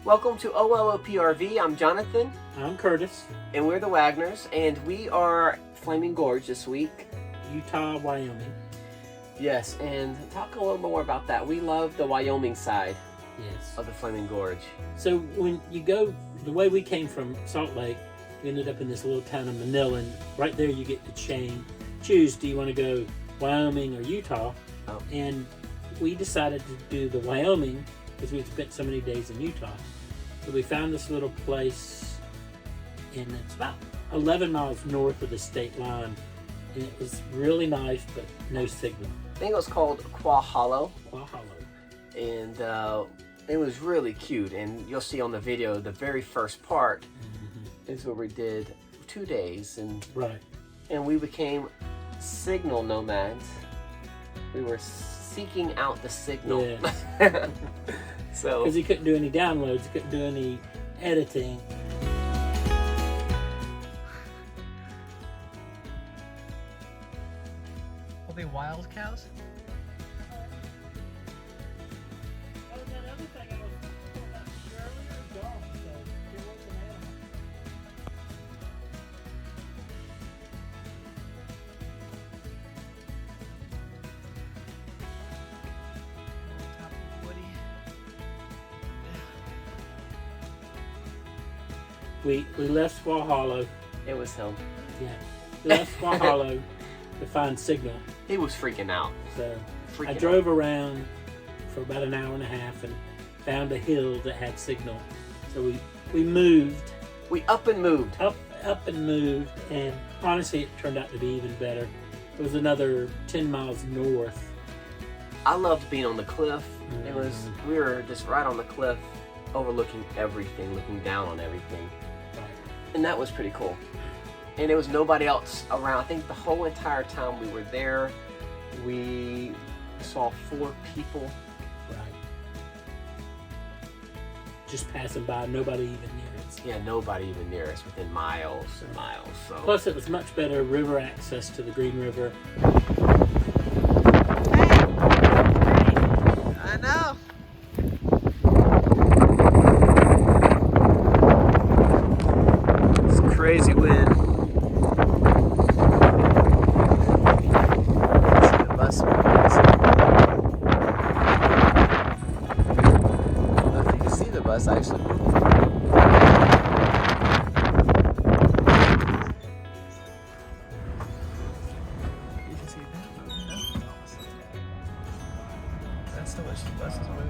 Welcome to OLOPRV. I'm Jonathan. I'm Curtis. And we're the Wagners, and we are Flaming Gorge this week. Utah, Wyoming. Yes, and talk a little more about that. We love the Wyoming side of the Flaming Gorge. So when you go, the way we came from Salt Lake, we ended up in this little town of Manila, and right there you get to choose, do you want to go Wyoming or Utah? Oh. And we decided to do the Wyoming because we had spent so many days in Utah. So we found this little place, and it's about 11 miles north of the state line. And it was really nice, but no signal. I think it was called Qua Hollow. Qua Hollow. And it was really cute. And you'll see on the video, the very first part is where we did 2 days. And we became signal nomads. We were seeking out the signal. Yeah. So because he couldn't do any downloads, he couldn't do any editing. Are they wild cows? Oh, that other thing I was talking about earlier is gone, so it wasn't an animal. We left Qua Hollow. It was him. Yeah. We left Qua Hollow to find signal. He was freaking out. So I drove around for about an hour and a half and found a hill that had signal. So we moved. We up and moved. Up and moved, and honestly it turned out to be even better. It was another 10 miles north. I loved being on the cliff. We were just right on the cliff, overlooking everything, looking down on everything. And that was pretty cool. And there was nobody else around. I think the whole entire time we were there, we saw 4 people. Right. Just passing by, nobody even near us. Yeah, nobody even near us, within miles and miles. So. Plus, it was much better river access to the Green River. I know. It's crazy wind. See the bus. I don't know if you can see the bus actually. You can see that. No. That's how much the bus is moving.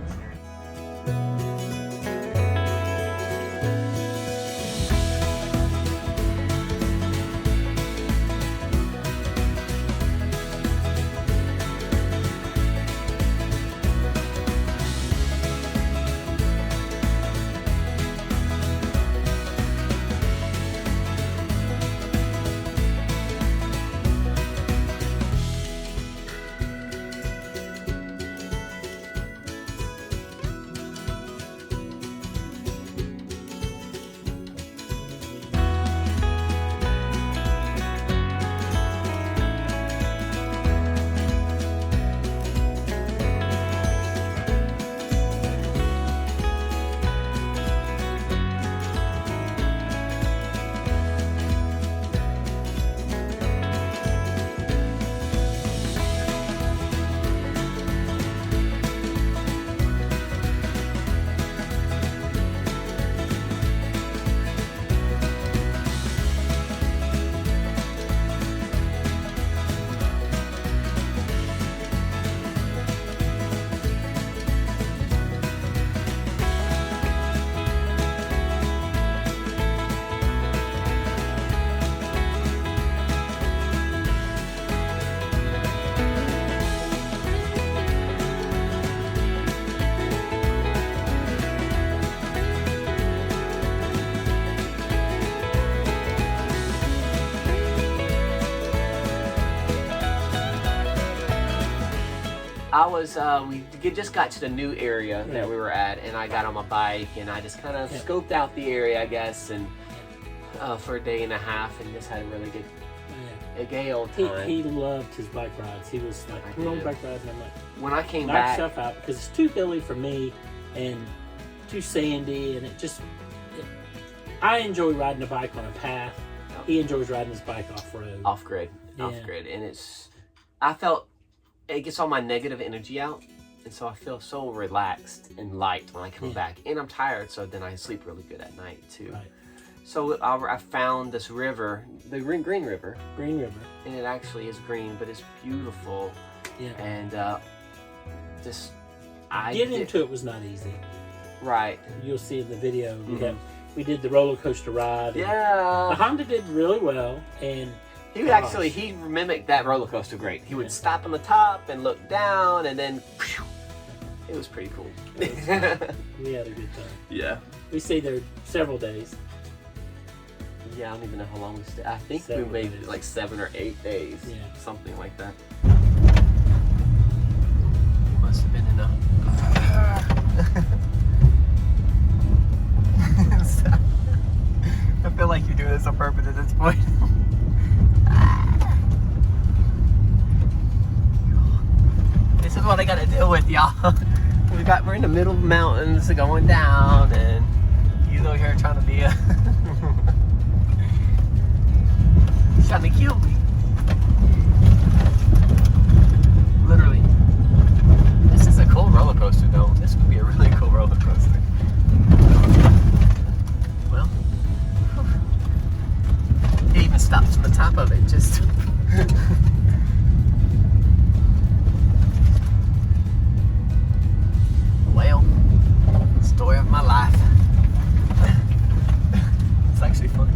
We just got to the new area that we were at, and I got on my bike and I just kind of scoped out the area, I guess, and for a day and a half, and just had a really good a gay old time. He loved his bike rides. He was like, come on bike rides, and I'm like, when I came knock back, stuff out, because it's too hilly for me and too sandy, and I enjoy riding a bike on a path. He enjoys riding his bike off-road. Off-grid, and I felt it gets all my negative energy out, and so I feel so relaxed and light when I come back. And I'm tired, so then I sleep really good at night too. Right. So I found this river, the Green River. Green River. And it actually is green, but it's beautiful. Yeah. And Getting into it was not easy. Right. You'll see in the video. We did the roller coaster ride. Yeah. The Honda did really well, and he mimicked that roller coaster great. He would stop on the top and look down, and then it was pretty cool. We had a good time. Yeah. We stayed there several days. Yeah, I don't even know how long we stayed. I think Several we made days. like 7 or 8 days. Yeah. Something like that. Must have been enough. I feel like you're doing this on purpose at this point. This is what I gotta deal with, y'all. We're in the middle of the mountains going down, and he's over here trying to be he's trying to kill me. Literally. This is a cool roller coaster, though. This would be a really cool roller coaster. Well, it even stops on the top of it, just. Well, story of my life. It's actually fun.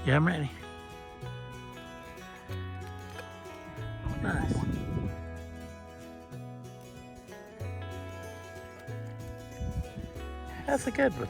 Yeah, I'm ready. Nice. That's a good one.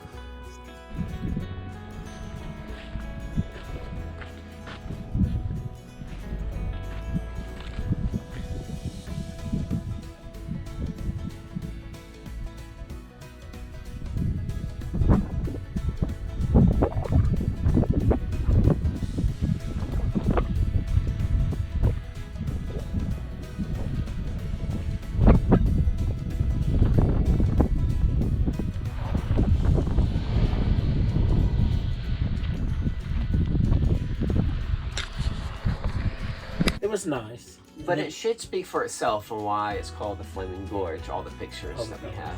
It was nice. But it should speak for itself on why it's called the Flaming Gorge, all the pictures that we have.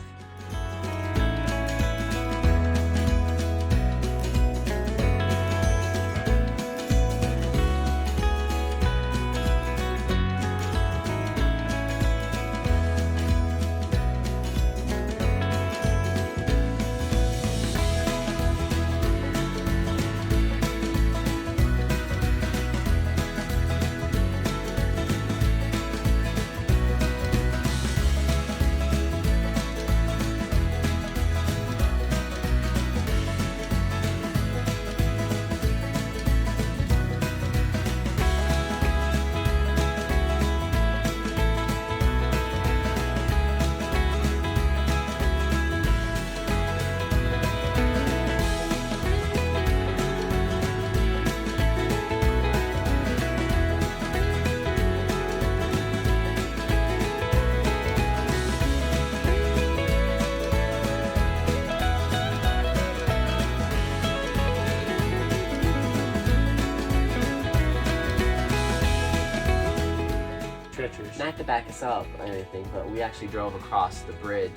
stretchers. Not to back us up or anything, but we actually drove across the bridge.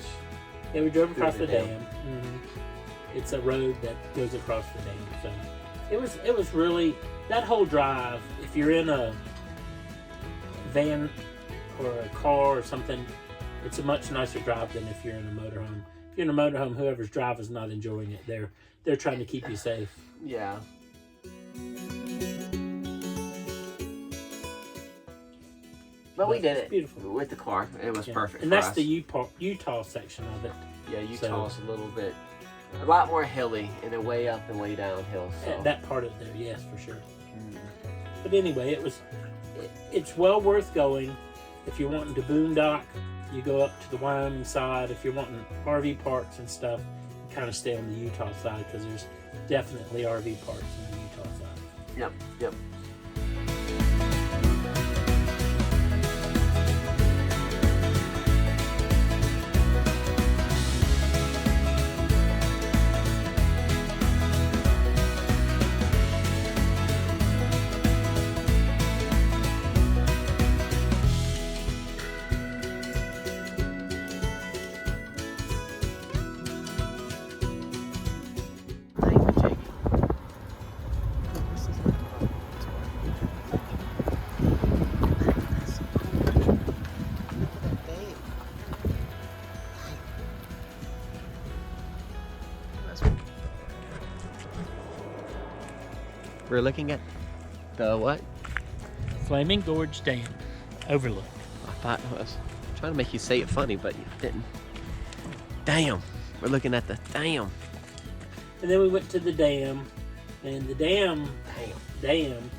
Yeah, we drove across through the the dam. It's a road that goes across the dam. So it was really, that whole drive, if you're in a van or a car or something, it's a much nicer drive than if you're in a motorhome. If you're in a motorhome, whoever's driving is not enjoying it. They're trying to keep you safe. Yeah. But we did it beautiful with the car. It was perfect. And for that's us. the Utah section of it. Yeah, Utah's a lot more hilly and then way up and way downhill. So. That part of there, yes, for sure. But anyway, it's well worth going. If you're wanting to boondock, you go up to the Wyoming side. If you're wanting RV parks and stuff, you kind of stay on the Utah side because there's definitely RV parks on the Utah side. Yep. We're looking at the what? Flaming Gorge Dam overlook. I thought I was trying to make you say it funny, but you didn't. Damn. We're looking at the dam. And then we went to the dam, and the dam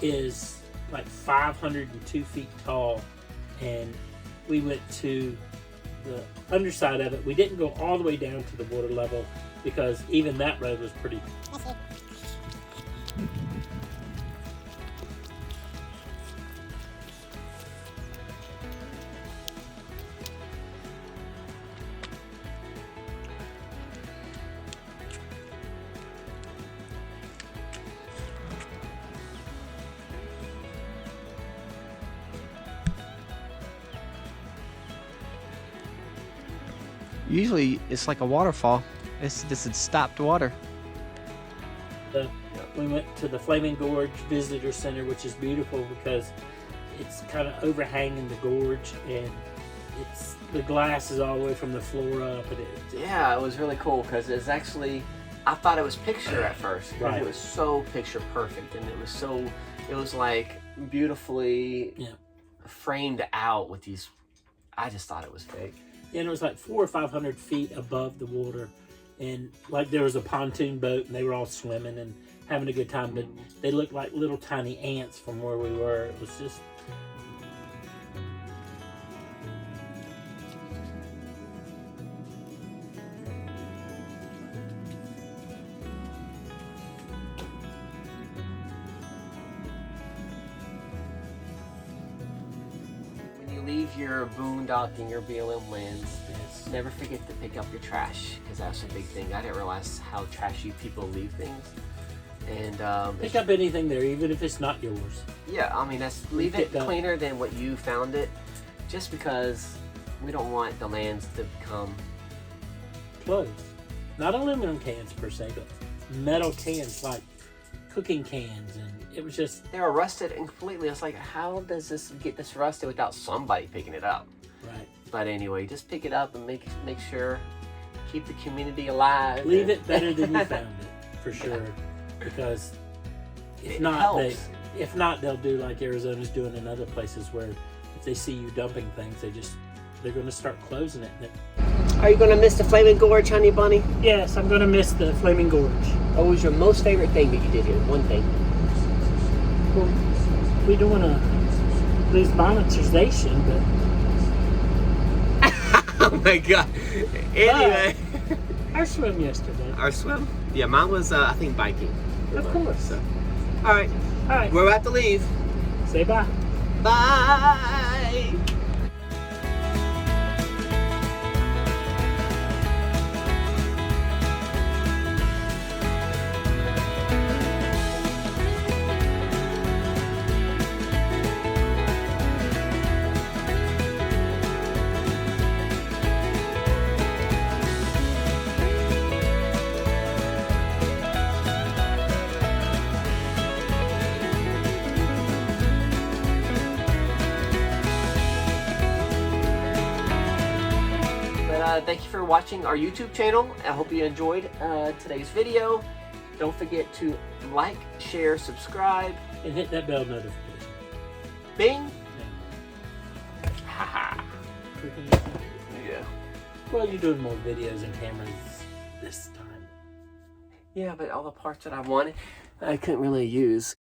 is like 502 feet tall, and we went to the underside of it. We didn't go all the way down to the water level because even that road was pretty. Usually it's like a waterfall. This is stopped water. We went to the Flaming Gorge Visitor Center, which is beautiful because it's kind of overhanging the gorge, and the glass is all the way from the floor up. And yeah, it was really cool because it's actually, I thought it was picture at first. Right. It was so picture perfect, and it was like beautifully framed out with these. I just thought it was fake. And it was like 400 or 500 feet above the water, and like there was a pontoon boat, and they were all swimming and having a good time, but they looked like little tiny ants from where we were. It was just leave your boondocking, your BLM lands, never forget to pick up your trash, because that's a big thing. I didn't realize how trashy people leave things. And pick up anything there, even if it's not yours. Yeah, I mean, leave it cleaner than what you found it, just because we don't want the lands to become closed. Not aluminum cans per se, but metal cans like cooking cans, and it was just, they were rusted and completely. I was like, how does this get this rusted without somebody picking it up? right. But anyway, just pick it up and make sure, keep the community alive. Leave it better than you found it, for sure. Because if not, they'll do like Arizona's doing in other places, where if they see you dumping things, they're going to start closing it. Are you going to miss the Flaming Gorge, honey bunny? Yes, I'm going to miss the Flaming Gorge. What was your most favorite thing that you did here? One thing. Well, we don't want to lose monetization, but oh my god. Anyway. Our swim yesterday. Our swim? Yeah, mine was, I think, biking. Of course. So. All right. We're about to leave. Say bye. Bye. thank you for watching our YouTube channel. I hope you enjoyed today's video. Don't forget to like, share, subscribe. And hit that bell notification. Bing. Yeah. Haha. Yeah. Well, you're doing more videos and cameras this time. Yeah, but all the parts that I wanted, I couldn't really use.